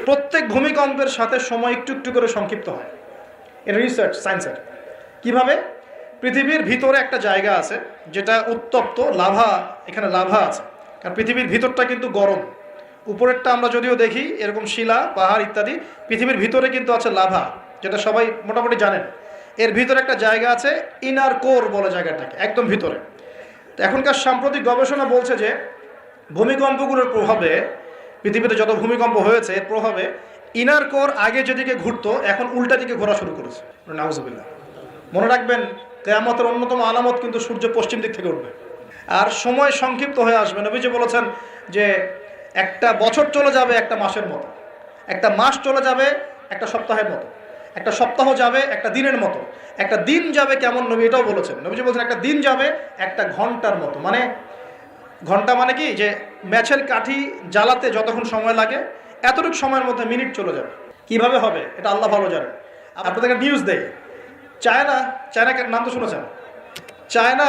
প্রত্যেক ভূমিকম্পের সাথে সময় একটু একটু করে সংক্ষিপ্ত হয়। এটা রিসার্চ সায়েন্সের। কিভাবে? পৃথিবীর ভিতরে একটা জায়গা আছে যেটা উত্তপ্ত, লাভা, এখানে লাভা আছে। কারণ পৃথিবীর ভিতরটা কিন্তু গরম। উপরেরটা আমরা যদিও দেখি এরকম শিলা, পাহাড় ইত্যাদি, পৃথিবীর ভিতরে কিন্তু আছে লাভা, যেটা সবাই মোটামুটি জানেন। এর ভিতরে একটা জায়গা আছে, ইনার কোর বলে জায়গাটাকে, একদম ভিতরে। তো এখনকার সাম্প্রতিক গবেষণা বলছে যে ভূমিকম্পগুলোর প্রভাবে, পৃথিবীতে যত ভূমিকম্প হয়েছে এর প্রভাবে ইনার কোর আগে যেদিকে ঘুরতো এখন উল্টা দিকে ঘোরা শুরু করেছে। নাউজুবিল্লাহ। মনে রাখবেন, কিয়ামতের অন্যতম আলামত কিন্তু সূর্য পশ্চিম দিক থেকে উঠবে আর সময় সংক্ষিপ্ত হয়ে আসবে। নবীজি বলেছেন যে একটা বছর চলে যাবে একটা মাসের মতো, একটা মাস চলে যাবে একটা সপ্তাহের মতো, একটা সপ্তাহ যাবে একটা দিনের মতো, একটা দিন যাবে কেমন, নবী এটাও বলেছেন। নবীজি বলছেন একটা দিন যাবে একটা ঘন্টার মতো। মানে ঘন্টা মানে কি, যে ম্যাচের কাঠি জ্বালাতে যতক্ষণ সময় লাগে এতটুকু সময়ের মধ্যে মিনিট চলে যাবে। কিভাবে হবে এটা আল্লাহ ভালো জানেন। আপনাদেরকে নিউজ দেয়, চায়নাকে নাম তো শুনেছেন? চায়না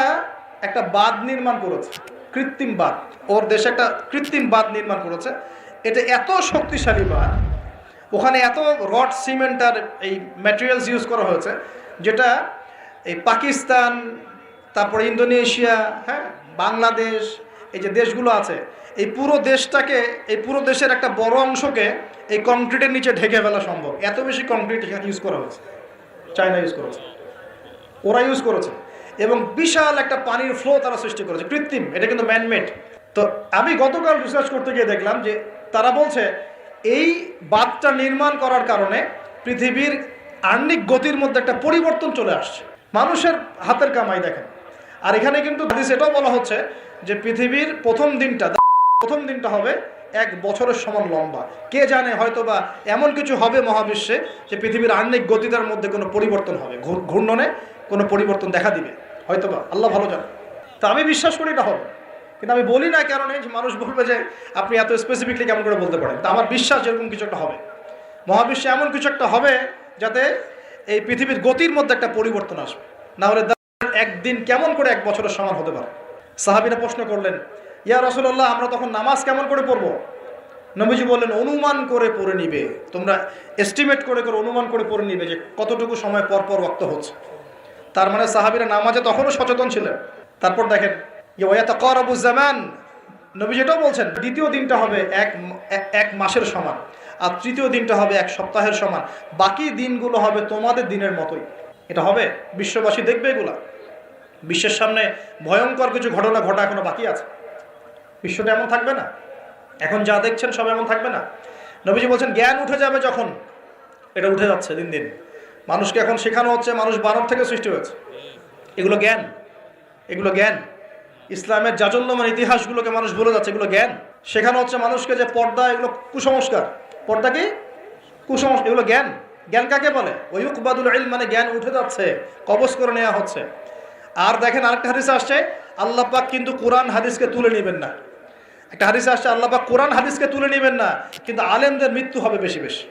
একটা বাঁধ নির্মাণ করেছে, কৃত্রিম বাঁধ। ওর দেশে একটা কৃত্রিম বাঁধ নির্মাণ করেছে। এটা এত শক্তিশালী বাঁধ, ওখানে এত রড, সিমেন্ট আর এই ম্যাটেরিয়ালস ইউজ করা হয়েছে, যেটা এই পাকিস্তান, তারপরে ইন্দোনেশিয়া, হ্যাঁ, বাংলাদেশ, এই যে দেশগুলো আছে, এই পুরো দেশটাকে, এই পুরো দেশের একটা বড় অংশকে এই কংক্রিটের নিচে ঢেকে ফেলা সম্ভব। এত বেশি কংক্রিট এখানে ইউজ করা হয়েছে। চায়না ইউজ করেছে, ওরা ইউজ করেছে, এবং বিশাল একটা পানির ফ্লো তারা সৃষ্টি করেছে, কৃত্রিম। এটা কিন্তু ম্যানমেড। তো আমি গতকাল রিসার্চ করতে গিয়ে দেখলাম যে তারা বলছে এই বাঁধটা নির্মাণ করার কারণে পৃথিবীর আহ্নিক গতির মধ্যে একটা পরিবর্তন চলে আসছে। মানুষের হাতের কামাই দেখেন। আর এখানে কিন্তু এটাও বলা হচ্ছে যে পৃথিবীর প্রথম দিনটা হবে এক বছরের সমান লম্বা। কে জানে, হয়তো বা এমন কিছু হবে মহাবিশ্বে যে পৃথিবীর আহ্নিক গতিটার মধ্যে কোনো পরিবর্তন হবে, ঘূর্ণনে কোনো পরিবর্তন দেখা দিবে, হয়তো বা, আল্লাহ ভালো জানে। তা আমি বিশ্বাস করি এটা হবে, কিন্তু আমি বলি না। কারণে যে মানুষ বলবে যে আপনি এত স্পেসিফিকলি কেমন করে বলতে পারেন। তা আমার বিশ্বাস যেরকম কিছু একটা হবে, মহাবিশ্বে এমন কিছু একটা হবে যাতে এই পৃথিবীর গতির মধ্যে একটা পরিবর্তন আসবে। না হলে একদিন কেমন করে এক বছরের সমান হতে পারে? সাহাবীরা প্রশ্ন করলেন, ইয়া রাসূলুল্লাহ, আমরা তখন নামাজ কেমন করে পড়বো? নবীজি বললেন, অনুমান করে পড়ে নিবে, তোমরা এস্টিমেট করে অনুমান করে পড়ে নিবে যে কতটুকু সময় পর পর ওয়াক্ত হচ্ছে। তার মানে সাহাবীরা নামাজে তখনও সচেতন ছিলেন। তারপর দেখেন, ওয়ায়াতাকারাবু জামান, নবীজি এটাও বলছেন দ্বিতীয় দিনটা হবে এক মাসের সমান, আর তৃতীয় দিনটা হবে এক সপ্তাহের সমান, বাকি দিনগুলো হবে তোমাদের দিনের মতোই। এটা হবে, বিশ্ববাসী দেখবে এগুলা। বিশ্বের সামনে ভয়ঙ্কর কিছু ঘটনা ঘটা এখনো বাকি আছে। বিশ্বটা এমন থাকবে না, এখন যা দেখছেন সব এমন থাকবে না। নবীজি বলছেন জ্ঞান উঠে যাবে যখন, এটা উঠে যাচ্ছে দিন দিন। মানুষকে এখন শেখানো হচ্ছে মানুষ বানর থেকে সৃষ্টি হয়েছে। এগুলো জ্ঞান। ইসলামের জাজল্যমান ইতিহাসগুলোকে মানুষ ভুলে যাচ্ছে, এগুলো জ্ঞান। শেখানো হচ্ছে মানুষকে যে পর্দা এগুলো কুসংস্কার, পর্দা কি কুসংস্কার, এগুলো জ্ঞান। জ্ঞান কাকে বলে? ওয়ুকবাদুল ইলম, মানে জ্ঞান উঠে যাচ্ছে, কবজ করে নেওয়া হচ্ছে। আর দেখেন আরেকটা হাদিসে আসছে, আল্লাহ পাক কিন্তু কোরআন হাদিসকে তুলে নেবেন না। একটা হাদিসে আসছে আল্লাহ পাক কোরআন হাদিসকে তুলে নেবেন না, কিন্তু আলেমদের মৃত্যু হবে বেশি বেশি।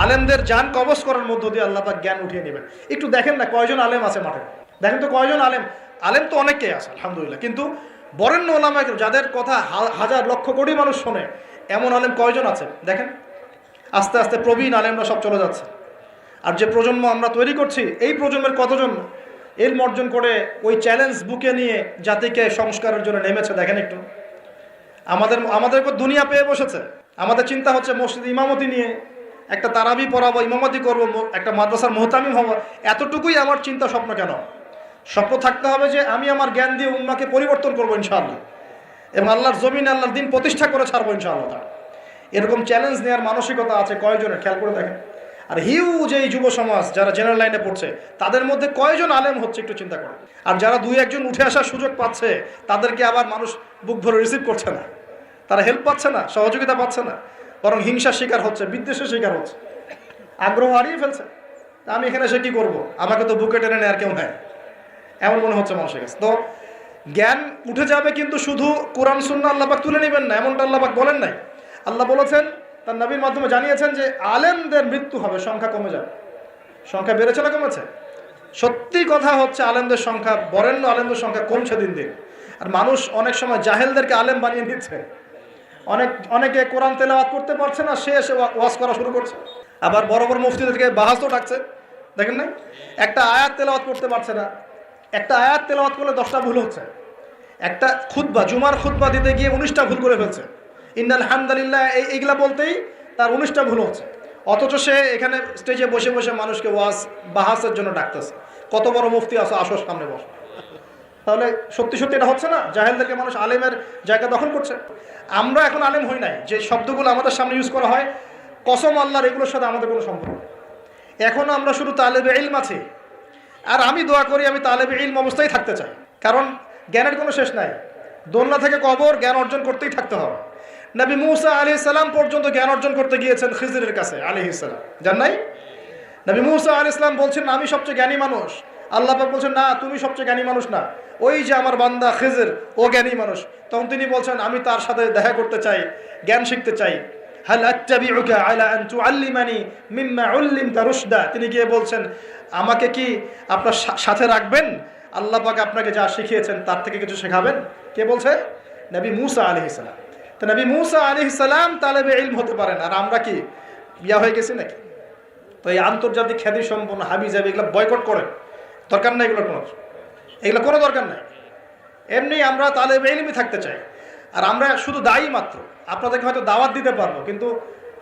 আলেমদের জান কবজ করার মধ্য দিয়ে আল্লাহ পাক জ্ঞান উঠিয়ে নেবেন। একটু দেখেন না কয়জন আলেম আছে মাঠে, দেখেন তো কয়জন আলেম তো অনেকেই আছে আলহামদুলিল্লাহ, কিন্তু বরেণ্য ওলামা যাদের কথা হাজার লক্ষ কোটি মানুষ শোনে, এমন আলেম কয়জন আছে দেখেন। আস্তে আস্তে প্রবীণ আলেমরা সব চলে যাচ্ছে। আর যে প্রজন্ম আমরা তৈরি করছি, এই প্রজন্মের কতজন এলম অর্জন করে ওই চ্যালেঞ্জ বুকে নিয়ে জাতিকে সংস্কারের জন্য নেমেছে দেখেন একটু। আমাদের উপর দুনিয়া পেয়ে বসেছে। আমাদের চিন্তা হচ্ছে মসজিদ ইমামতি নিয়ে একটা তারাবি পড়াবো, ইমামতি করবো, একটা মাদ্রাসার মুহতামিম হবো, এতটুকুই আমার চিন্তা স্বপ্ন। কেন? স্বপ্ন থাকতে হবে যে আমি আমার জ্ঞান দিয়ে উম্মাকে পরিবর্তন করবো ইনশাআল্লাহ, এবং আল্লাহর জমিন আল্লাহর দিন প্রতিষ্ঠা করে ছাড়বো ইনশাআল্লাহ। এরকম চ্যালেঞ্জ নেওয়ার মানসিকতা আছে কয়জনের, খেয়াল করে দেখেন। আর হিউজ এই যুব সমাজ যারা জেনারেল লাইনে পড়ছে, তাদের মধ্যে কয়জন আলেম হচ্ছে একটু চিন্তা করে। আর যারা দুই একজন উঠে আসার সুযোগ পাচ্ছে, তাদেরকে আবার মানুষ বুক ভরে রিসিভ করছে না, তারা হেল্প পাচ্ছে না, সহযোগিতা পাচ্ছে না, বরং হিংসার শিকার হচ্ছে, বিদ্বেষের শিকার হচ্ছে, আগ্রহ হারিয়ে ফেলছে। আমি এখানে এসে কী করবো, আমাকে তো বুকে টেনে নেয় আর কেউ নেয়, এমন মনে হচ্ছে মানুষের কাছে। তো জ্ঞান উঠে যাবে, কিন্তু শুধু কোরআন সুন্নাহ আল্লাহ পাক তুলে নেবেন না, এমনটা আল্লাহ পাক বলেন নাই। আল্লাহ বলেছেন, তার নবীর মাধ্যমে জানিয়েছেন যে আলেমদের মৃত্যু হবে, সংখ্যা কমে যাবে। সংখ্যা বেড়েছে না কমেছে? সত্যি কথা হচ্ছে আলেমদের সংখ্যা, বরেণ্য আলেমদের সংখ্যা কমছে দিন দিন। আর মানুষ অনেক সময় জাহেলদেরকে আলেম বানিয়ে নিচ্ছে। অনেকে কোরআন তেলাওয়াত করতে পারছে না, সে এসে ওয়াজ করা শুরু করছে। আবার বড় বড় মুফতিদেরকে বাহাসও ডাকছে, দেখেন না? একটা আয়াত তেলাওয়াত করতে পারছে না, একটা আয়াত তেলাওয়াত করলে 10টা ভুল হচ্ছে। একটা খুতবা, জুমার খুতবা দিতে গিয়ে 19টা ভুল করে ফেলছে। ইন্নাল হামদুলিল্লাহ এইগুলা বলতেই তার 19টা ভুল হচ্ছে। অথচ সে এখানে স্টেজে বসে বসে মানুষকে ওয়াজ বাহাসের জন্য ডাকতেছে। কত বড় মুফতি আছে, আসো সামনে বসো। তাহলে সত্যি সত্যি এটা হচ্ছে না? জাহেলদেরকে মানুষ আলেমের জায়গা দখল করছে। আমরা এখন আলেম হই নাই, যে শব্দগুলো আমাদের সামনে ইউজ করা হয়, কসম আল্লাহর, এগুলোর সাথে আমাদের কোনো সম্পর্ক নেই। এখনও আমরা শুধু তালেবে ইলম আছি। আর আমি দোয়া করি আমি তালেবে ইলম অবস্থায় থাকতে চাই, কারণ জ্ঞানের কোনো শেষ নাই। দোলনা থেকে কবর, জ্ঞান অর্জন করতেই থাকতে হবে। নবী মূসা আলাইহিস সালাম পর্যন্ত জ্ঞান অর্জন করতে গিয়েছেন খিজরের কাছে আলাইহিস সালাম, জান নাই? নবী মূসা আলাইহিস সালাম বলছেন আমি সবচেয়ে জ্ঞানী মানুষ। আল্লাহ পাক বলছেন না, তুমি সবচেয়ে জ্ঞানী মানুষ না, ওই যে আমার বান্দা খিজর, ও জ্ঞানী মানুষ। তখন তিনি বলছেন আমি তার সাথে দেখা করতে চাই, জ্ঞান শিখতে চাই। হাল আত্তাবিউকা আলা আন তুআল্লিমানি মিম্মা উল্লিমতা রুশদা। তিনি গিয়ে বলছেন আমাকে কি আপনার সাথে রাখবেন? আল্লাহ পাক আপনাকে যা শিখিয়েছেন তার থেকে কিছু শেখাবেন। কে বলছে? নবী মূসা আলাইহিস সালাম। তো নবী মূসা আলাইহিস সালাম তালেবে ইলম হতে পারেন, আর আমরা কি বিয়া হয়ে গেছি নাকি? তো এই আন্তর্জাতিক খ্যাতি সম্পন্ন হাবি জাবি এগুলো বয়কট করেন, দরকার নাই এগুলো কোনো দরকার নাই। এমনি আমরা তালেবে ইলমই থাকতে চাই। আর আমরা শুধু দায়ী মাত্র, আপনাদেরকে হয়তো দাওয়াত দিতে পারবো, কিন্তু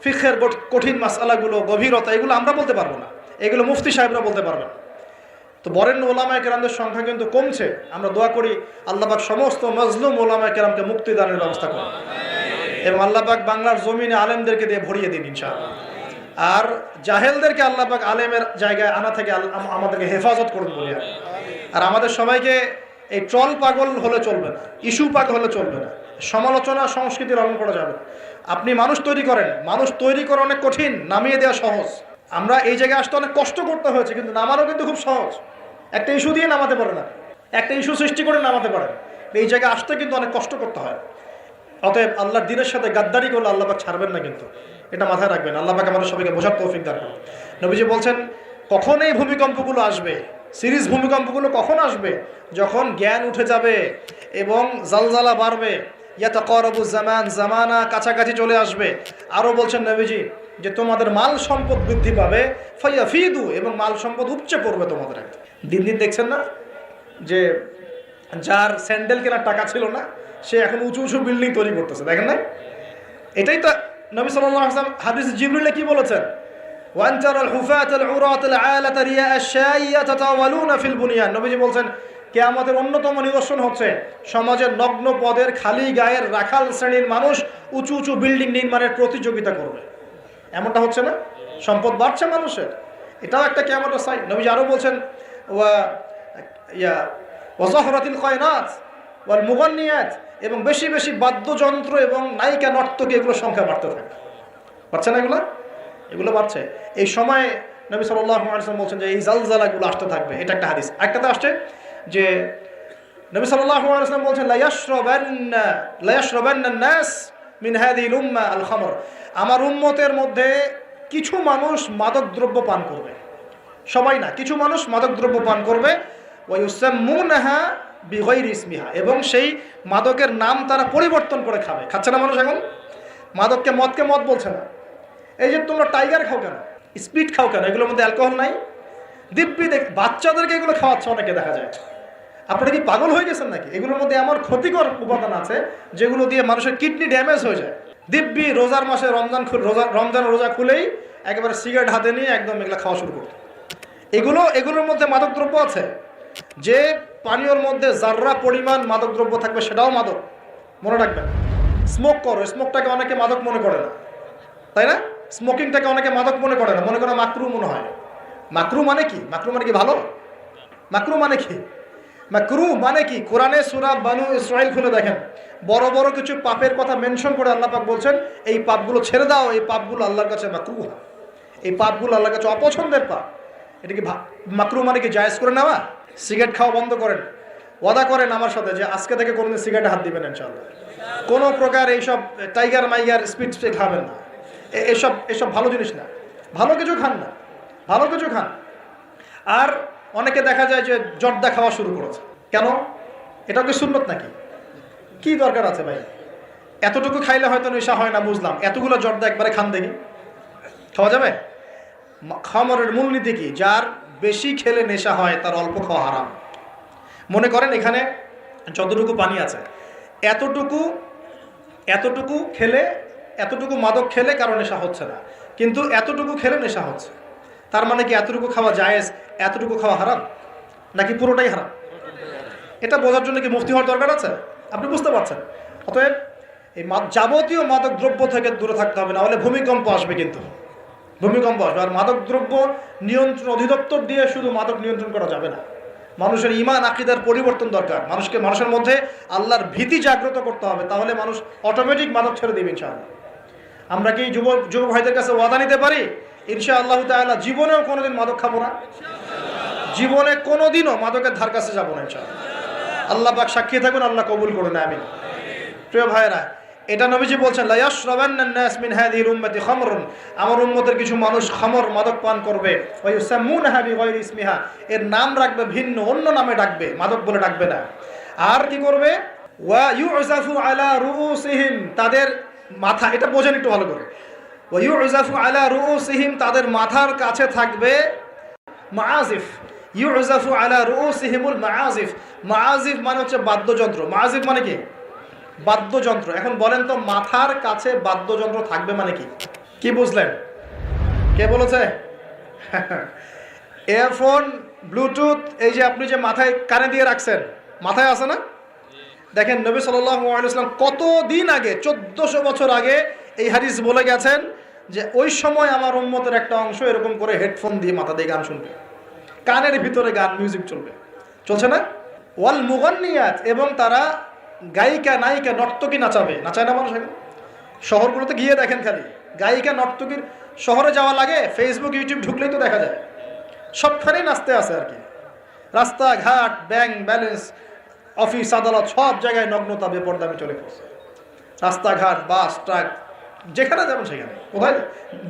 ফিকহের কঠিন মাসআলাগুলো, গভীরতা, এগুলো আমরা বলতে পারবো না, এগুলো মুফতি সাহেবরা বলতে পারবেন। তো বরেণ্য ওলামায়ে কেরামদের সংখ্যা কিন্তু কমছে। আমরা দোয়া করি আল্লাহ পাক সমস্ত মজলুম ওলামায়ে কেরামকে মুক্তিদানের ব্যবস্থা করেন, এবং আল্লাহ পাক বাংলার জমিনে আলেমদেরকে দিয়ে ভরিয়ে দিন ইনশাআল্লাহ। আর জাহেলদেরকে আল্লাহ পাক আলেমের জায়গায় আনা থেকে আমাদেরকে হেফাজত করুন বলি। আর আমাদের সবাইকে এই ট্রল পাগল হলে চলবে না, ইস্যু পাগল হলে চলবে না, সমালোচনা সংস্কৃতি লালন করা যাবে। আপনি মানুষ তৈরি করেন, মানুষ তৈরি করা অনেক কঠিন, নামিয়ে দেওয়া সহজ। আমরা এই জায়গায় আসতে অনেক কষ্ট করতে হয়েছে, কিন্তু নামারও কিন্তু খুব সহজ। একটা ইস্যু দিয়ে নামাতে পারে না, একটা ইস্যু সৃষ্টি করে নামাতে পারেন। এই জায়গায় আসতে কিন্তু অনেক কষ্ট করতে হয়। অতএব আল্লাহর দ্বীনের সাথে গাদ্দারি করলে আল্লাহ পাক ছাড়বেন না, কিন্তু এটা মাথায় রাখবেন। আল্লাহ পাক আমাদের সবাইকে বোঝার তৌফিক দান করুন। নবীজি বলছেন কখন এই ভূমিকম্পগুলো আসবে, সিরিজ ভূমিকম্পগুলো কখন আসবে? যখন জ্ঞান উঠে যাবে এবং জালজালা বাড়বে, ইয়াতাকারাবু জামান, জামানা কাছাকাছি চলে আসবে। আরও বলছেন নবীজি যে তোমাদের মাল সম্পদ বৃদ্ধি পাবে, ফায়াফিদু, এবং মাল সম্পদ উপচে পড়বে তোমাদের। দিন দিন দেখছেন না যে যার স্যান্ডেল কেনার টাকা ছিল না, সে এখন উঁচু উঁচু বিল্ডিং তৈরি করতেছে, দেখেন না? এটাই তো নবী সাল্লাল্লাহু আলাইহি ওয়াসাল্লাম হাদিস জিবরিলে কি বলেছেন? ওয়ান তারাল হুফাতাল উরাতাল আলাতা রিয়া আশ-শাই ইয়াতাতাওয়ালুনা ফিল বুনিয়ান। নবীজি বলছেন কিয়ামতের অন্যতম নিদর্শন হচ্ছে সমাজের নগ্ন পদের খালি গায়ের রাখাল শ্রেণীর মানুষ উঁচু উঁচু বিল্ডিং নির্মাণের প্রতিযোগিতা করবে। এমনটা হচ্ছে না? সম্পদ বাড়ছে মানুষের, এটাও একটা কিয়ামতের সাইন। নবীজি আরও বলছেন ওয়াজাহরাতিল কায়নাত ওয়াল মুগান্নিয়াত, এবং বেশি বেশি বাদ্যযন্ত্র এবং নায়িকা নর্তকী এগুলোর সংখ্যা বাড়তে থাকে। বাড়ছে না এগুলো বাড়ছে। এই সময় নবী সাল্লাল্লাহু আলাইহি ওয়াসাল্লাম বলছেন যে এই জালজালাগুলো আসতে থাকবে। এটা একটা হাদিস। একটাতে আসছে যে নবী সাল্লাল্লাহু আলাইহি ওয়াসাল্লাম বলছেন লা ইয়াশরাবান্না নাস মিন হাযিহিল উম্মাহ আল খামর। আমার উম্মতের মধ্যে কিছু মানুষ মাদকদ্রব্য পান করবে, সবাই না, কিছু মানুষ মাদকদ্রব্য পান করবে। ওয়া ইউসাম্মুনাহা বিগাইরি ইসমিহা, এবং সেই মাদকের নাম তারা পরিবর্তন করে খাবে। খাচ্ছে না মানুষ এখন? মদকে মদ বলছে না। এই যে তোমরা টাইগার খাও কেন, স্পিড খাও কেন, এগুলোর মধ্যে অ্যালকোহল নাই? দিব্যি বাচ্চাদেরকে এগুলো খাওয়াচ্ছে অনেকে, দেখা যায়। আপনারা কি পাগল হয়ে গেছেন নাকি? এগুলোর মধ্যে এমন ক্ষতিকর উপাদান আছে যেগুলো দিয়ে মানুষের কিডনি ড্যামেজ হয়ে যায়। দিব্যি রোজার মাসে রমজান রোজা খুলেই একেবারে সিগারেট হাতে নিয়ে একদম এগুলো খাওয়া শুরু করতো। এগুলোর মধ্যে মাদকদ্রব্য আছে। যে পানীয়র মধ্যে যার্রা পরিমাণ মাদকদ্রব্য থাকবে সেটাও মাদক, মনে রাখবেন। স্মোক করো, স্মোকটাকে অনেকে মাদক মনে করে না, তাই না? স্মোকিংটাকে অনেকে মাদক মনে করে না, মনে করে মাকরু মনে হয়। মাকরু মানে কি? মাকরু মানে কি ভালো? মাকরু মানে কি? মাকরু মানে কি? কোরআনে সূরা বানু ইসরাইল খুলে দেখেন, বড় বড় কিছু পাপের কথা মেনশন করে আল্লাহ পাক বলছেন এই পাপগুলো ছেড়ে দাও, এই পাপগুলো আল্লাহর কাছে মাকরু, এই পাপগুলো আল্লাহর কাছে অপছন্দের পাপ। এটা কি মাকরু মানে কি জায়েজ করে নেওয়া? সিগারেট খাওয়া বন্ধ করেন, ওয়াদা করেন আমার সাথে যে আজকে থেকে কোনোদিন সিগারেটে হাত দিবেন ইনশাআল্লাহ। কোনো প্রকার এইসব টাইগার মাইগার স্পিড খাবেন না, এসব ভালো জিনিস না। ভালো কিছু খান না, ভালো কিছু খান। আর অনেকে দেখা যায় যে জর্দা খাওয়া শুরু করেছে। কেন? এটা কি সুন্নত নাকি? কি দরকার আছে ভাই? এতটুকু খাইলে হয়তো নেশা হয় না বুঝলাম, এতগুলো জর্দা একবারে খান দেখি, খাওয়া যাবে? খামরের মূলনীতি কি? যার বেশি খেলে নেশা হয় তার অল্প খাওয়া হারাম। মনে করেন এখানে যতটুকু পানি আছে, এতটুকু খেলে, এতটুকু মাদক খেলে কারো নেশা হচ্ছে না, কিন্তু এতটুকু খেলে নেশা হচ্ছে। তার মানে কি এতটুকু খাওয়া জায়েজ, এতটুকু খাওয়া হারাম, নাকি পুরোটাই হারাম? এটা বোঝার জন্য কি মুফতি হওয়ার দরকার আছে? আপনি বুঝতে পারছেন। অতএব এই যাবতীয় মাদক দ্রব্য থেকে দূরে থাকতে হবে, না হলে ভূমিকম্প আসবে। কিন্তু ভূমিকম্প আসবে। আর মাদক দ্রব্য নিয়ন্ত্রণ অধিদপ্তর দিয়ে শুধু মাদক নিয়ন্ত্রণ করা যাবে না। মানুষের ঈমান আকীদার পরিবর্তন দরকার। মানুষের মধ্যে আল্লাহর ভীতি জাগ্রত করতে হবে, তাহলে মানুষ অটোমেটিক মাদক ছেড়ে দেবে ইনশাআল্লাহ। আমরা কি যুবক ভাইদের কাছে ওয়াদা নিতে পারি ইনশাআল্লাহু তাআলা জীবনেও কোনোদিন মাদক খাবো না, জীবনে কোনোদিনও মাদকের ধার কাছে যাবো না ইনশাআল্লাহ। আল্লাহ পাক সাক্ষী থাকুন, আল্লাহ কবুল করুন, আমিন। প্রিয় ভাইরা, এটা নবীজি বলছেন লা ইয়াশরাবান্নান নাস মিন হাযিহিল উম্মতি খামরুন, আমার উম্মতের কিছু মানুষ খামর মাদক পান করবে, ওয়া ইউসাম্মুনাহা বিগায়রি ইসমিহা, এর নাম রাখবে ভিন্ন, অন্য নামে ডাকবে, মাদক বলে ডাকবে না। আর কি করবে? ওয়া ইউযাফু আলা রুউসিহিম, তাদের মাথা, এটা বোঝেন একটু ভালো করে, ওয়া ইউযাফু আলা রুউসিহিম, তাদের মাথার কাছে থাকবে মাআজিফ। ইউযাফু আলা রুউসিহিমুল মাআজিফ, মাআজিফ মানে হচ্ছে বাদ্যযন্ত্র। মাআজিফ মানে কি? বাদ্যযন্ত্র। এখন বলেন তো, মাথার কাছে বাদ্যযন্ত্র থাকবে মানে কি? কি বুঝলেন? কে বলেছে? এয়ারফোন, ব্লুটুথ, এই যে আপনি যে মাথায় কানে দিয়ে রাখছেন, মাথায় আছে না? দেখেন নবী সাল্লাল্লাহু আলাইহি ওয়াসাল্লাম কতদিন আগে, 1400 বছর আগে এই হাদিস বলে গেছেন যে ওই সময় আমার উম্মতের একটা অংশ এরকম করে হেডফোন দিয়ে মাথা দিয়ে গান শুনবে, কানের ভিতরে গান, মিউজিক চলছে না? ওয়াল মুগান্নিয়াত, এবং তারা গায়িকা, নায়িকা, নর্তকী নাচাবে। নাচায় না মানুষ এখন? শহরগুলোতে গিয়ে দেখেন, খালি গায়িকা, নর্তকীর। শহরে যাওয়া লাগে, ফেসবুক, ইউটিউব ঢুকলেই তো দেখা যায়, সবখানেই নাচতে আছে আর কি। রাস্তাঘাট, ব্যাংক ব্যালেন্স, অফিস আদালত, সব জায়গায় নগ্নতা, বেপরদামি চলে পড়ছে। রাস্তাঘাট, বাস, ট্রাক, যেখানে যাবেন সেখানে। কোথায়?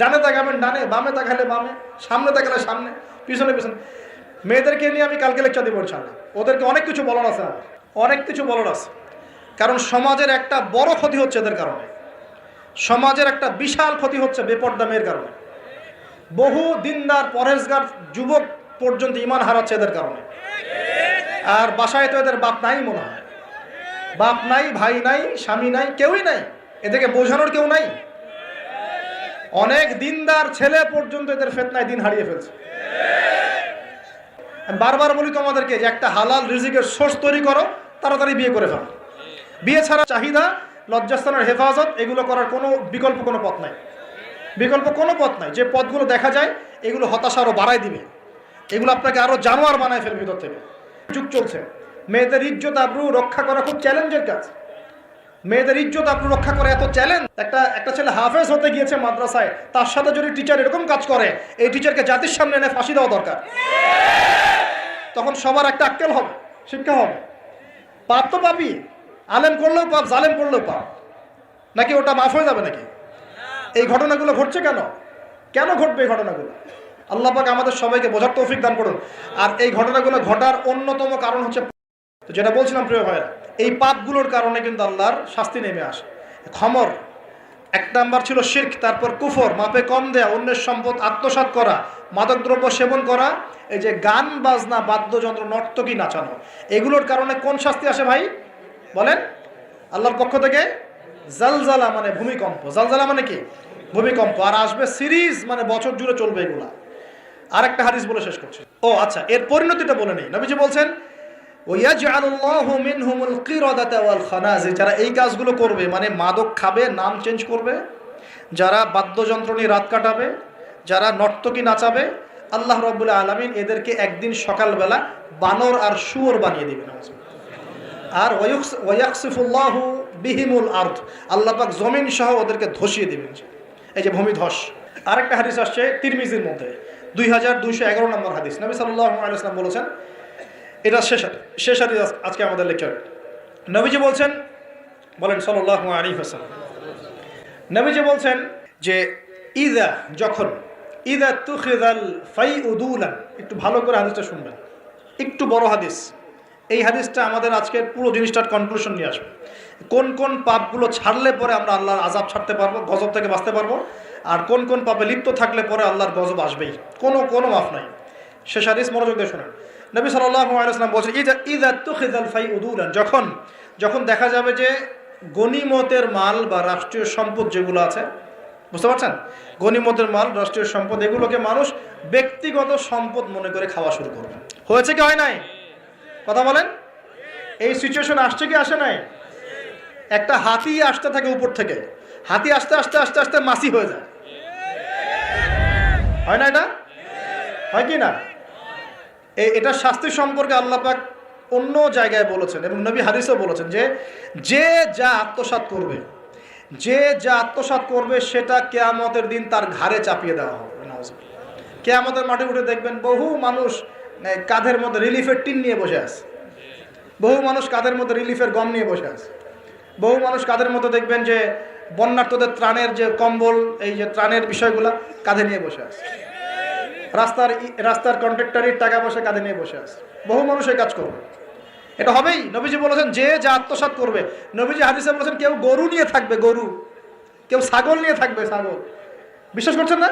ডানে তাকাবেন ডানে, বামে তাকালে বামে, সামনে তাকালে সামনে, পিছনে পিছনে। মেয়েদেরকে নিয়ে আমি কালকে লেকচার দিব ইনশাআল্লাহ। ওদেরকে অনেক কিছু বলার আছে, অনেক কিছু বলার আছে। কারণ সমাজের একটা বড় ক্ষতি হচ্ছে এদের কারণে। সমাজের একটা বিশাল ক্ষতি হচ্ছে বেপরদা মেয়ের কারণে। বহু দিনদার পরহেজগার যুবক পর্যন্ত ঈমান হারাচ্ছে এদের কারণে। আর বাসায় তো এদের বাপ নাই মনে হয়, বাপ নাই, ভাই নাই, স্বামী নাই, কেউই নাই, এদেরকে বোঝানোর কেউ নাই। অনেক দিনদার ছেলে পর্যন্ত এদের ফিতনায় দিন হারিয়ে ফেলছে। আমি বারবার বলি তোমাদেরকে যে একটা হালাল রিজিকের সোর্স তৈরি করো, তাড়াতাড়ি বিয়ে করে ফেলো। বিয়ে ছাড়া চাহিদা, লজ্জাস্থানের হেফাজত, এগুলো করার কোনো বিকল্প কোনো পথ নাই, বিকল্প কোনো পথ নাই। যে পথগুলো দেখা যায় এগুলো হতাশা আরও বাড়ায় দিবে, এগুলো আপনাকে আরও জানোয়ার বানায় ফেলবে ভিতর থেকে। যুগ চলছে, মেয়েদের ইজ্জত আবরু রক্ষা করা খুব চ্যালেঞ্জের কাজ। মেয়েদের ইজ্জত আবরু রক্ষা করা এত চ্যালেঞ্জ। একটা ছেলে হাফেজ হতে গিয়েছে মাদ্রাসায়, তার সাথে যদি টিচার এরকম কাজ করে, এই টিচারকে জাতির সামনে এনে ফাঁসি দেওয়া দরকার। তখন সবার একটা আক্কেল হবে, শিক্ষা হবে। পাপ তো পাপই, আলেম করলেও পাপ, জালেম করলেও পাপ, নাকি ওটা মাফ হয়ে যাবে নাকি? এই ঘটনাগুলো ঘটছে কেন? কেন ঘটবে এই ঘটনাগুলো? আল্লাহ পাক আমাদের সবাইকে বোঝার তৌফিক দান করুন। আর এই ঘটনাগুলো ঘটার অন্যতম কারণ হচ্ছে, যেটা বলছিলাম প্রিয় ভাইরা, এই পাপগুলোর কারণে কিন্তু আল্লাহর শাস্তি নেমে আসে। খমর এক নাম্বার ছিল শিরক, তারপর কুফর, মাপে কম দেয়া, অন্যের সম্পদ আত্মসাৎ করা, মাদকদ্রব্য সেবন করা, এই যে গান বাজনা, বাদ্যযন্ত্র, নর্তকী নাচানো, এগুলোর কারণে কোন শাস্তি আসে ভাই বলেন? আল্লাহর পক্ষ থেকে জালজালা মানে ভূমিকম্প। জালজালা মানে কি? ভূমিকম্প। আর আসবে সিরিজ, মানে বছর জুড়ে চলবে এগুলা। আরেকটা হাদিস বলে শেষ করছি। ও আচ্ছা, এর পরিণতিটা বলে নেই। নবীজি বলছেন ওয়াজআলুল্লাহু মিনহুমুল কিরাদাতা ওয়াল খানাজির, যারা এই কাজগুলো করবে, মানে মাদক খাবে, নাম চেঞ্জ করবে, যারা বাদ্যযন্ত্র নিয়ে রাত কাটাবে, যারা নর্তকী নাচাবে, আল্লাহ রাব্বুল আলামিন এদেরকে একদিন সকালবেলা বানর আর শুয়োর বানিয়ে দিবেন। আর ওয়ায়াকসিফুল্লাহু বিহিমুল আরদ, আল্লাহ পাক জমিন সহ ওদেরকে ধসিয়ে দিবেন। এই যে ভূমিধস। আরেকটা হাদিস আসছে তিরমিজির মধ্যে, 2211 নম্বর হাদিস। নবী সাল্লাল্লাহু আলাইহি ওয়াসাল্লাম বলেছেন, এটা শেষ হাদিস আজকে আমাদের লেকচার। নবীজি বলছেন, বলেন সাল্লাল্লাহু আলাইহি ওয়াসাল্লাম, নবীজি বলছেন যে যখন ইদা তুখিযাল ফাইউদুলান, একটু ভালো করে হাদিসটা শুনবেন, একটু বড় হাদিস, এই হাদিসটা আমাদের আজকের পুরো জিনিসটার কনক্লুশন নিয়ে আসবে। কোন কোন পাপগুলো ছাড়লে পরে আমরা আল্লাহর আযাব ছাড়তে পারবো, গজব থেকে বাঁচতে পারবো, আর কোন কোন পাপে লিপ্ত থাকলে পরে আল্লাহর গজব আসবেই, কোনো মাফ নাই। শেষ হাদিস মনোযোগ দিয়ে শোনেন। নবী সাল্লাল্লাহু আলাইহি ওয়াসাল্লাম বলেছেন, ইযা তুখিযাল ফাইউদুলান, যখন দেখা যাবে যে গনিমতের মাল বা রাষ্ট্রীয় সম্পদ যেগুলো আছে, বুঝতে পারছেন, গনিমতের মাল, রাষ্ট্রীয় সম্পদ, এগুলোকে মানুষ ব্যক্তিগত সম্পদ মনে করে খাওয়া শুরু করবে। হয়েছে কি হয় নাই? কথা বলেন। এই সিচুয়েশন আসছে কি আসে নাই? একটা হাতি আসতে থাকে উপর থেকে, হাতি আস্তে আস্তে আস্তে আস্তে মাছি হয়ে যায়, হয় না? এটা হয় কি না? এটার শাস্তি সম্পর্কে আল্লাহ পাক অন্য জায়গায় বলেছেন এবং নবী হাদিসেও বলেছেন যে যা আত্মসাৎ করবে সেটা কিয়ামতের দিন তার ঘাড়ে চাপিয়ে দেওয়া হবে। কিয়ামতের মাঠে উঠে দেখবেন বহু মানুষ কাঁধের মধ্যে রিলিফের টিন নিয়ে বসে আছে, বহু মানুষ কাঁধের মধ্যে রিলিফের গম নিয়ে বসে আছে, বহু মানুষ কাঁধের মধ্যে দেখবেন যে বন্যার্তদের ত্রাণের যে কম্বল, এই যে ত্রাণের বিষয়গুলো কাঁধে নিয়ে বসে আছে, রাস্তার কন্ট্রাক্টরের টাকা পয়সা কাঁধে নিয়ে বসে আছে। বহু মানুষ এই কাজ করবে, এটা হবেই। নবীজি বলেছেন যে যা আত্মসাৎ করবে। নবীজি হাদিসে বলেছেন কেউ গরু নিয়ে থাকবে, গরু, কেউ ছাগল নিয়ে থাকবে, ছাগল। বিশ্বাস করছেন না?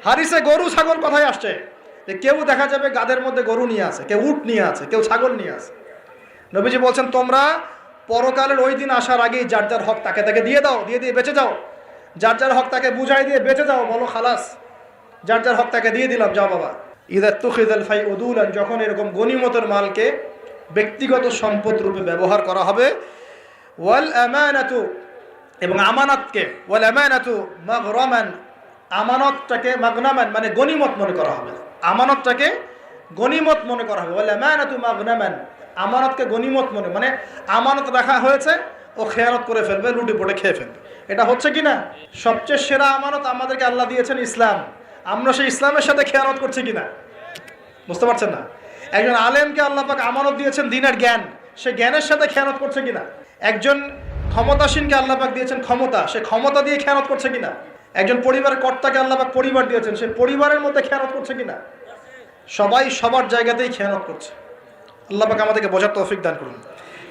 হাদিসে গরু ছাগল কথাই আসছে, যে কেউ দেখা যাবে গাদের মধ্যে গরু নিয়ে আছে, কেউ উট নিয়ে আছে, কেউ ছাগল নিয়ে আছে। নবীজি বলছেন তোমরা পরকালের ওই দিন আসার আগেই যার যার হক তাকে দিয়ে দাও, দিয়ে বেঁচে যাও। যার যার হক তাকে বুঝাই দিয়ে বেঁচে যাও, বলো খালাস, যার যার হক তাকে দিয়ে দিলাম, যাও বাবা। ইযা তুখিযাল ফাইউদুলান, যখন এরকম গনিমতের মালকে ব্যক্তিগত সম্পদ রূপে ব্যবহার করা হবে। ওয়াল আমানাতু, এবং আমানতকে, ওয়াল আমানাতু মাগরামান, আমানতটাকে মাগনামান মানে গনিমত মনে করা হবে, আমানতটাকে গনিমত মনে করা হবে। ওয়াল আমানাতু মাগনামান, আমানতকে গনিমত মানে আমানত রাখা হয়েছে, ও খেয়ানত করে ফেলবে, লুটি পড়ে খেয়ে ফেলবে। এটা হচ্ছে কি না? সবচেয়ে সেরা আমানত আমাদেরকে আল্লাহ দিয়েছেন ইসলাম, আমরা সেই ইসলামের সাথে খেয়ানত করছি কিনা? বুঝতে পারছেন না? একজন আলেমকে আল্লাহ পাক আমানত দিয়েছেন দ্বীনের জ্ঞান, সে জ্ঞানের সাথে খেয়ানত করছে কিনা? একজন ক্ষমতাসীনকে আল্লাহ পাক দিয়েছেন ক্ষমতা, সে ক্ষমতা দিয়ে খেয়ানত করছে কিনা? একজন পরিবারের কর্তাকে আল্লাহ পাক পরিবার দিয়েছেন, সে পরিবারের মধ্যে খেয়ানত করছে কিনা? সবাই সবার জায়গাতেই খেয়ানত করছে। আল্লাহ পাক আমাদেরকে বোঝার তৌফিক দান করুন।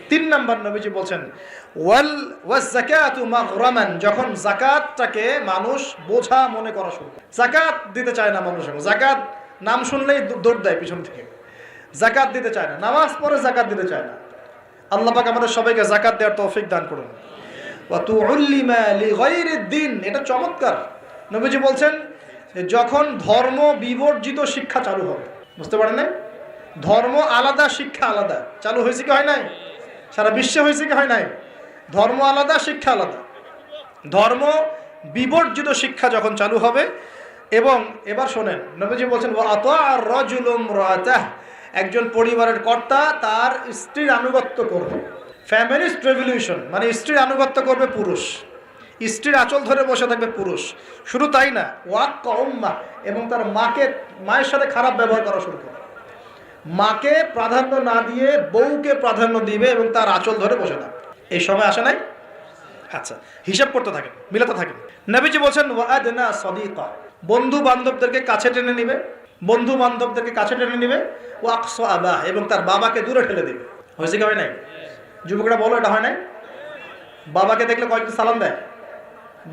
3 নম্বর নবীজি বলছেন ওয়াজ যাকাতু মাগরামান, যখন যাকাতটাকে মানুষ বোঝা মনে করা শুরু করে। যাকাত দিতে চায় না মানুষ, যাকাত নাম শুনলেই দৌড় দেয় পিছন থেকে, যাকাত দিতে চায় না, নামাজ পড়ে যাকাত দিতে চায় না। আল্লাহ পাক আমাদের সবাইকে যাকাত দেওয়ার তৌফিক দান করুন। ওয়া তুউল্লিমা লিগাইরিদ দ্বীন, এটা চমৎকার। নবীজি বলছেন যখন ধর্ম বিবর্জিত শিক্ষা চালু হবে, বুঝতে পারেন না? ধর্ম আলাদা, শিক্ষা আলাদা, চালু হয়েছে কি হয় নাই? সারা বিশ্বে হয়েছে কি হয় নাই? ধর্ম আলাদা, শিক্ষা আলাদা। ধর্ম বিবর্জিত শিক্ষা যখন চালু হবে, এবং এবার শোনেন, নবীজি বলছেন ওয়া আতাআর রাজুলু ইমরাতাহ, একজন পরিবারের কর্তা তার স্ত্রীর আনুগত্য করবে। ফ্যামিলিস্ট রেভলিউশন মানে স্ত্রীর আনুগত্য করবে পুরুষ, স্ত্রীর আঁচল ধরে বসে থাকবে পুরুষ। শুধু তাই না, ওয়াক্কা উম্মাহ, এবং তার মায়ের সাথে খারাপ ব্যবহার করা শুরু করবে। মাকে প্রাধান্য না দিয়ে বউকে প্রাধান্য দিবে এবং তার আঁচল ধরে বসে থাকবে। এই সময় আসে নাই? আচ্ছা, হিসাব করতে থাকেন, মিলাতে থাকেন। নবীজি বলছেন ওয়াদনা সাদিকা, বন্ধু বান্ধবদেরকে কাছে টেনে নিবে, বন্ধু বান্ধবদেরকে কাছে টেনে নিবে। ওয়াকসা আবা, এবং তার বাবাকে দূরে ঠেলে দিবে। হয়েছে কি হয় নাই? যুবকরা বলো, এটা হয় নাই? বাবাকে দেখলে কয়েকদিন সালাম দেয়,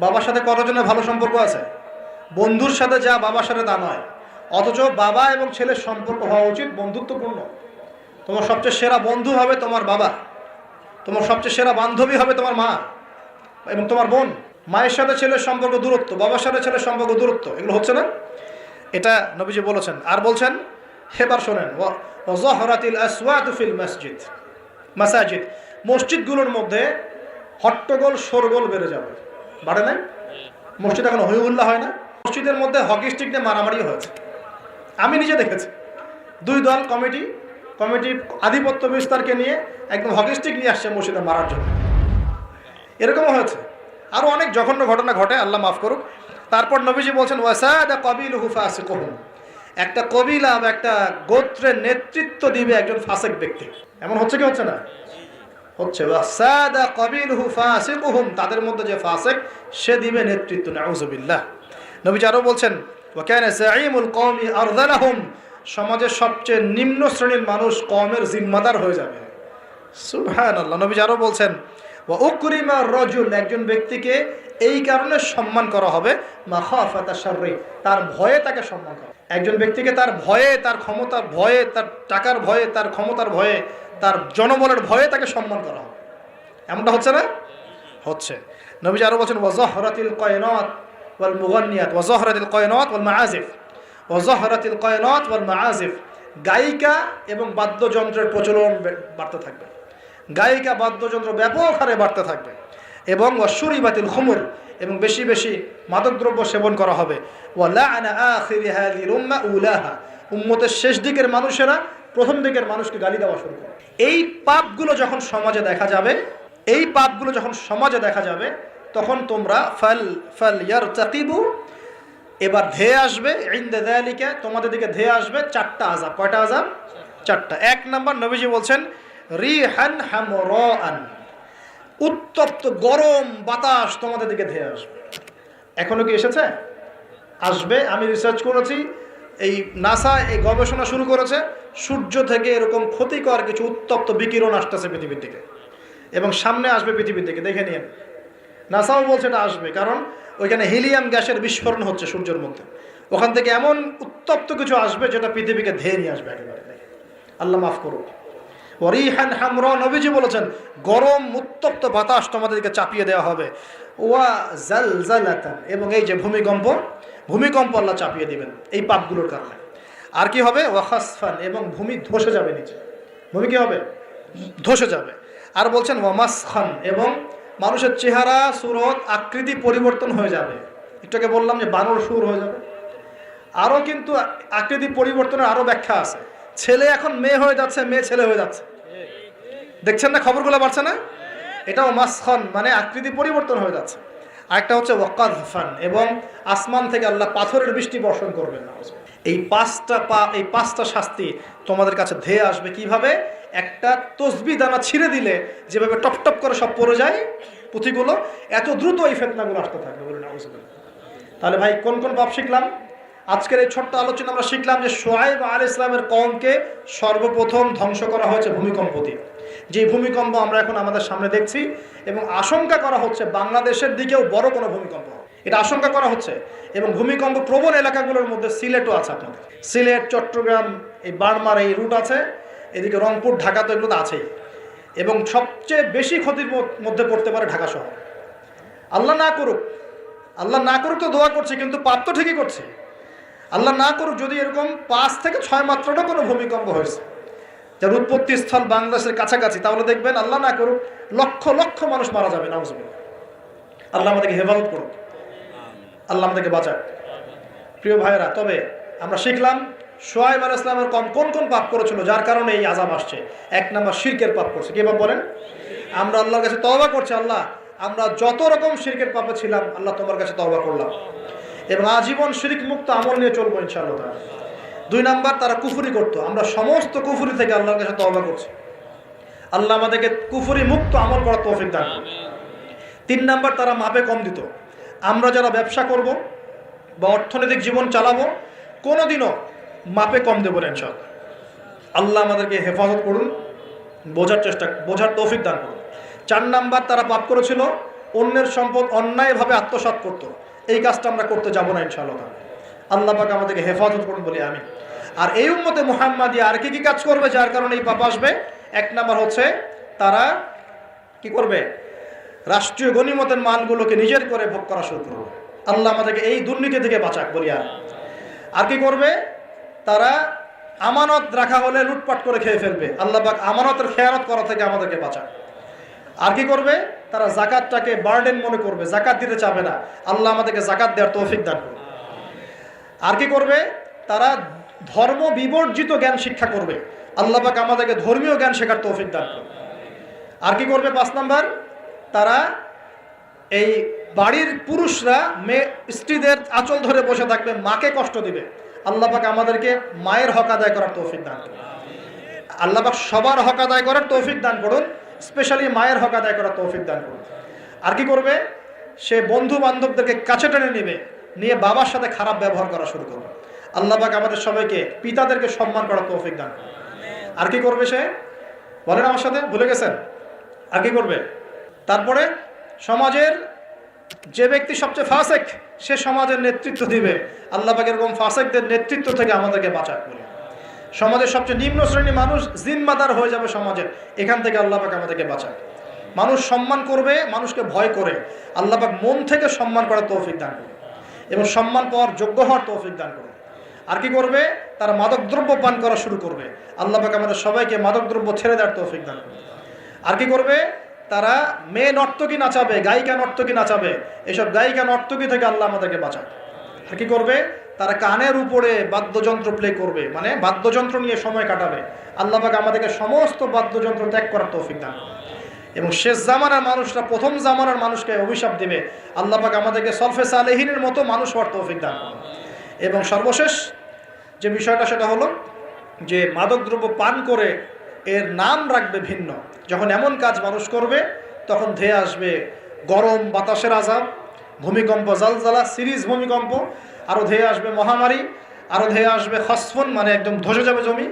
বাবার সাথে কতজনের ভালো সম্পর্ক আছে? বন্ধুর সাথে যা বাবার সাথে তা নয়। অথচ বাবা এবং ছেলের সম্পর্ক হওয়া উচিত বন্ধুত্বপূর্ণ। তোমার সবচেয়ে সেরা বন্ধু হবে তোমার বাবা, তোমার সবচেয়ে সেরা বান্ধবী হবে তোমার মা এবং তোমার বোন। মায়ের সাথে ছেলের সম্পর্ক দূরত্ব, বাবার সাথে ছেলের সম্পর্ক দূরত্ব, এগুলো হচ্ছে না? এটা নবীজি বলেছেন। আর বলছেন, এবার শোনেন, ওয়াজহরাতিল আসওয়াতু ফিল মাসাজিদ, মসজিদগুলোর মধ্যে হট্টগোল শোরগোল বেড়ে যাবে। বাড়ে নাই? মসজিদ এখন হই হুল্লা হয় না? মসজিদের মধ্যে হকি স্টিক নিয়ে মারামারি হয়েছে, আমি নিজে দেখেছি। 2 দল কমিটি আধিপত্য বিস্তারকে নিয়ে একদম হকি স্টিক নিয়ে আসছে মসজিদে মারার জন্য, এরকমও হয়েছে। আরও অনেক জঘন্য ঘটনা ঘটে, আল্লাহ মাফ করুক। তারপর নবীজি বলছেন ওয়াসাদা কাবিলুহু ফাসিকুহুম, একটা কবিলা বা একটা গোত্রের নেতৃত্ব দিবে একজন ফাসিক ব্যক্তি। এমন হচ্ছে কি হচ্ছে না? হচ্ছে। ওয়াসাদা কাবিলুহু ফাসিকুহুম, তাদের মধ্যে যে ফাসিক সে দিবে নেতৃত্ব। নাউযুবিল্লাহ। নবীজি আরও বলছেন ওয়া কানা যাঈমুল কওমি আরযালাহুম, সমাজের সবচেয়ে নিম্ন শ্রেণীর মানুষ কওমের জিম্মাদার হয়ে যাবে। সুবহানাল্লাহ। নবী আরো বলছেন ওয়া উকরিমা রাজুল, একজন ব্যক্তিকে এই কারণে সম্মান করা হবে মাখাফাতা শাররি, তার ভয়ে তাকে সম্মান করা। একজন ব্যক্তিকে তার ভয়ে, তার ক্ষমতার ভয়ে, তার টাকার ভয়ে, তার ক্ষমতার ভয়ে, তার জনবলের ভয়ে তাকে সম্মান করা হবে। এমনটা হচ্ছে না? হচ্ছে। নবী আরো বলছেন ওয়া যাহরাতিল কায়নাত ওয়াল মুগান্নিয়াত ওয়া যাহরাতিল কায়নাত ওয়াল মাআজিফ ওয়া যাহরাতিল কায়নাত ওয়াল মাআজিফ, গায়িকা এবং বাদ্যযন্ত্রের প্রচলন বাড়তে থাকবে। গায়িকা বাদ্যযন্ত্র ব্যাপক হারে বাড়তে থাকবে। এবং ওয়াশুরিবাতিল খুমুর, এবং বেশি বেশি মাদকদ্রব্য সেবন করা হবে। ওয়া লাআনা আখিরি হাযিল উম্মাহ উলাহা, উম্মতের শেষ দিকের মানুষেরা প্রথম দিকের মানুষকে গালি দেওয়া শুরু করে। এই পাপগুলো যখন সমাজে দেখা যাবে, এই পাপগুলো যখন সমাজে দেখা যাবে, তখন তোমরা ফাল ইয়ারতাকিবু, এবার ধেয়ে আসবে ইনদা যালিকা, তোমাদের দিকে ধেয়ে আসবে চারটা আযাব। কয়টা আযাব? চারটা। এক নাম্বার, নবীজি বলছেন রিহান হামরাআন, উত্তপ্ত গরম বাতাস তোমাদের দিকে ধেয়ে আসবে। এখনো কি এসেছে? আসবে। আমি রিসার্চ করেছি, এই নাসা এই গবেষণা শুরু করেছে, সূর্য থেকে এরকম ক্ষতিকর কিছু উত্তপ্ত বিকিরণ আসতেছে পৃথিবীর দিকে, এবং সামনে আসবে পৃথিবীর দিকে। দেখে নিন, নাসাও বলছে এটা আসবে, কারণ ওইখানে হিলিয়াম গ্যাসের বিস্ফোরণ হচ্ছে সূর্যের মধ্যে। ওখান থেকে এমন উত্তপ্ত কিছু আসবে যেটা পৃথিবীকে ধেয়ে নিয়ে আসবে একেবারে। আল্লাহ মাফ করুক। ওয়ারিহান হামরা, নবীজি বলেছেন গরম উত্তপ্ত বাতাস তোমাদেরকে চাপিয়ে দেওয়া হবে। ওয়া জালজালাতান, এবং এই যে ভূমিকম্প, ভূমিকম্প আল্লাহ চাপিয়ে দিবেন এই পাপগুলোর কারণে। আর কি হবে? ওয়া খাসফান, এবং ভূমি ধসে যাবে নিচে। ভূমি কি হবে? ধসে যাবে। আর বলছেন ওয়া মাসখান, এবং মানুষের চেহারা, সুরত, আকৃতি পরিবর্তন হয়ে যাবে। একটু আগে বললাম যে বানর সুর হয়ে যাবে। আরও কিন্তু আকৃতি পরিবর্তনের আরও ব্যাখ্যা আছে। ছেলে এখন মেয়ে হয়ে যাচ্ছে, মেয়ে ছেলে হয়ে যাচ্ছে। দেখছেন না খবরগুলো বাড়ছে না? এটাও মাসখান, মানে আকৃতি পরিবর্তন হয়ে যাচ্ছে। আরেকটা হচ্ছে ওয়াকাযফান, এবং আসমান থেকে আল্লাহ পাথরের বৃষ্টি বর্ষণ করবেন। এই পাঁচটা শাস্তি তোমাদের কাছে ধেয়ে আসবে। কিভাবে? একটা তসবিহ দানা ছিঁড়ে দিলে যেভাবে টপ টপ করে সব পড়ে যায় পুঁথিগুলো, এত দ্রুত এই ফিতনাগুলো আসতে থাকবে। বলুন নাউযুবিল্লাহ। তাহলে ভাই কোন কোন পাপ শিখলাম? আজকের এই ছোট্ট আলোচনা আমরা শিখলাম যে শুআয়ব আলাইহিস সালামের কওমকে সর্বপ্রথম ধ্বংস করা হয়েছে ভূমিকম্প দিয়ে। যে ভূমিকম্প আমরা এখন আমাদের সামনে দেখছি, এবং আশঙ্কা করা হচ্ছে বাংলাদেশের দিকেও বড় কোনো ভূমিকম্প, এটা আশঙ্কা করা হচ্ছে। এবং ভূমিকম্প প্রবণ এলাকাগুলোর মধ্যে সিলেটও আছে আপনাদের। সিলেট, চট্টগ্রাম, এই বার্মার এই রুট আছে, এদিকে রংপুর, ঢাকা তো এগুলো তো আছেই। এবং সবচেয়ে বেশি ক্ষতির মধ্যে পড়তে পারে ঢাকা শহর। আল্লাহ না করুক, আল্লাহ না করুক তো দোয়া করছে, কিন্তু পাপ তো ঠিকই করছে। আল্লাহ না করুক যদি এরকম 5 থেকে 6 মাত্রাটা কোনো ভূমিকম্প হয়েছে, যার উৎপত্তি স্থল বাংলাদেশের কাছাকাছি, তাহলে দেখবেন আল্লাহ না করুক লক্ষ লক্ষ মানুষ মারা যাবে। নাউযুবিল্লাহ। আল্লাহ আমাদেরকে হেফাজত করুক, আল্লাহ আমাদেরকে বাঁচাক। প্রিয় ভাইয়েরা, তবে আমরা শিখলাম শুআয়ব আলাইহিস সালামের কওম কোন কোন পাপ করেছিল যার কারণে এই আযাব আসছে। 1 নাম্বার, শিরকের পাপ করছে। কি পাপ বলেন? আমরা আল্লাহর কাছে তওবা করছি, আল্লাহ আমরা যত রকম শিরকের পাপে ছিলাম, আল্লাহ তোমার কাছে তওবা করলাম, এবং আজীবন শিরক মুক্ত আমল নিয়ে চলবো ইনশাআল্লাহ। 2 নাম্বার, তারা কুফরি করতো, আমরা সমস্ত কুফরি থেকে আল্লাহর কাছে তওবা করছি, আল্লাহ আমাদেরকে কুফরি মুক্ত আমল করার তৌফিক দান করুন। 3 নাম্বার, তারা মাপে কম দিত। আমরা যারা ব্যবসা করব বা অর্থনৈতিক জীবন চালাবো, কোনোদিনও মাপে কম দেবো না ইনশাআল্লাহ। আল্লাহ আমাদেরকে হেফাজত করুন, বোঝার তৌফিক দান করুন। 4 নাম্বার, তারা পাপ করেছিল অন্যের সম্পদ অন্যায়ভাবে আত্মসাৎ করত। এই কাজটা আমরা করতে যাব না ইনশাআল্লাহ। আল্লাহ পাক আমাদেরকে হেফাজত করুন বলি আমি। আর এই উম্মতে মুহাম্মাদিয়া আর কি কি কাজ করবে যার কারণে এই পাপ আসবে? 1 নাম্বার হচ্ছে তারা কি করবে? রাষ্ট্রীয় গনিমতের মালগুলোকে নিজের করে ভোগ করা শুরু করবে। আল্লাহ আমাদেরকে এই দুর্নীতি থেকে বাঁচাক বলি আমি। আর কি করবে? তারা আমানত রাখা হলে লুটপাট করে খেয়ে ফেলবে। আল্লাহ পাক আমানতের খেয়ানত করা থেকে আমাদেরকে বাঁচাক। আর কি করবে? তারা যাকাতটাকে বার্ডেন মনে করবে, যাকাত দিতে চাবে না। আল্লাহ আমাদেরকে যাকাত দেওয়ার তৌফিক দান করুন। আর কি করবে? তারা ধর্ম বিবর্জিত জ্ঞান শিক্ষা করবে। আল্লাহ পাক আমাদেরকে ধর্মীয় জ্ঞান শেখার তৌফিক দান করুন। আর কি করবে? 5 নাম্বার, তারা এই বাড়ির পুরুষরা স্ত্রীদের আঁচল ধরে বসে থাকবে, মাকে কষ্ট দিবে। আল্লাহ পাক আমাদেরকে মায়ের হক আদায় করার তৌফিক দান করুন। আল্লাহ পাক সবার হক আদায় করার তৌফিক দান করুন, স্পেশালি মায়ের হক আদায় করার তৌফিক দান করুন। আর কি করবে? সে বন্ধু বান্ধবদেরকে কাছে টেনে নেবে, নিয়ে বাবার সাথে খারাপ ব্যবহার করা শুরু করবে। আল্লাহ পাক আমাদের সবাইকে পিতাদেরকে সম্মান করার তৌফিক দান করুন। আর কি করবে? সে বলেন আমার সাথে, ভুলে গেছেন? আর কি করবে? তারপরে সমাজের যে ব্যক্তি সবচেয়ে ফাসেক সে সমাজের নেতৃত্ব দিবে। আল্লাহ পাক এরকম ফাসেকদের নেতৃত্ব থেকে আমাদেরকে বাঁচাক বলে। সমাজের সবচেয়ে নিম্ন শ্রেণীর মানুষ জিম্মাদার হয়ে যাবে সমাজের, এখান থেকে আল্লাহ পাক আমাদেরকে বাঁচাক। মানুষ সম্মান করবে মানুষকে ভয় করে, আল্লাহ পাক মন থেকে সম্মান করার তৌফিক দান করবে এবং সম্মান পাওয়ার যোগ্য হওয়ার তৌফিক দান করবে। আর কি করবে? তারা মাদকদ্রব্য পান করা শুরু করবে, আল্লাহ পাক আমাদের সবাইকে মাদকদ্রব্য ছেড়ে দেওয়ার তৌফিক দান করবে। আর কি করবে? তারা মেয়ে নর্তকী নাচাবে, গায়িকা নর্তকী নাচাবে, এসব গায়িকা নর্তকী থেকে আল্লাহ আমাদেরকে বাঁচাক। আর কি করবে? তারা কানের উপরে বাদ্যযন্ত্র প্লে করবে, মানে বাদ্যযন্ত্র নিয়ে সময় কাটাবে, আল্লাহ পাক আমাদেরকে সমস্ত বাদ্যযন্ত্র ত্যাগ করার তৌফিক দান করবে। এবং শেষ জামানার মানুষরা প্রথম জামানার মানুষকে অভিশাপ দেবে, আল্লাহ পাক আমাদেরকে সলফে সালেহিনের মতো মানুষ হওয়ার তৌফিক দান করবে। এবং সর্বশেষ যে বিষয়টা সেটা হলো যে মাদকদ্রব্য পান করে এর নাম রাখবে ভিন্ন। যখন এমন কাজ মানুষ করবে তখন ধেয়ে আসবে গরম বাতাসের আযাব, ভূমিকম্প, জালজালা, সিরিজ ভূমিকম্প, আরও ধেয়ে আসবে মহামারী, আরও ধেয়ে আসবে খসফুন মানে একদম ধসে যাবে জমি,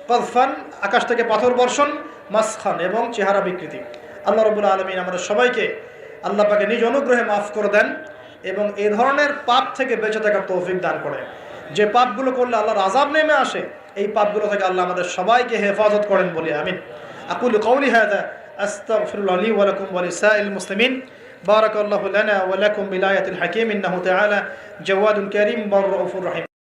কদফান আকাশ থেকে পাথর বর্ষণ, মাসখান এবং চেহারা বিকৃতি। আল্লাহ রাব্বুল আলামিন আমাদের সবাইকে আল্লাহ পাকে নিজ অনুগ্রহে মাফ করে দেন এবং এই ধরনের পাপ থেকে বেঁচে থাকার তৌফিক দান করে। যে পাপগুলো করলে আল্লাহর আযাব নেমে আসে, এই পাপগুলো থেকে আল্লাহ আমাদের সবাইকে হেফাজত করেন বলি আমিন। আকুলু কওলি হাযা আস্তাগফিরুল্লাহ লি ওয়া লাকুম ওয়া লিসাইরিল মুসলিমিন। বারাকাল্লাহু লানা ওয়া লাকুম বিল আয়াতিল হাকীম ইন্নাহু তাআলা জাওয়াদুল কারীম ওয়া রাউফুর রহিম।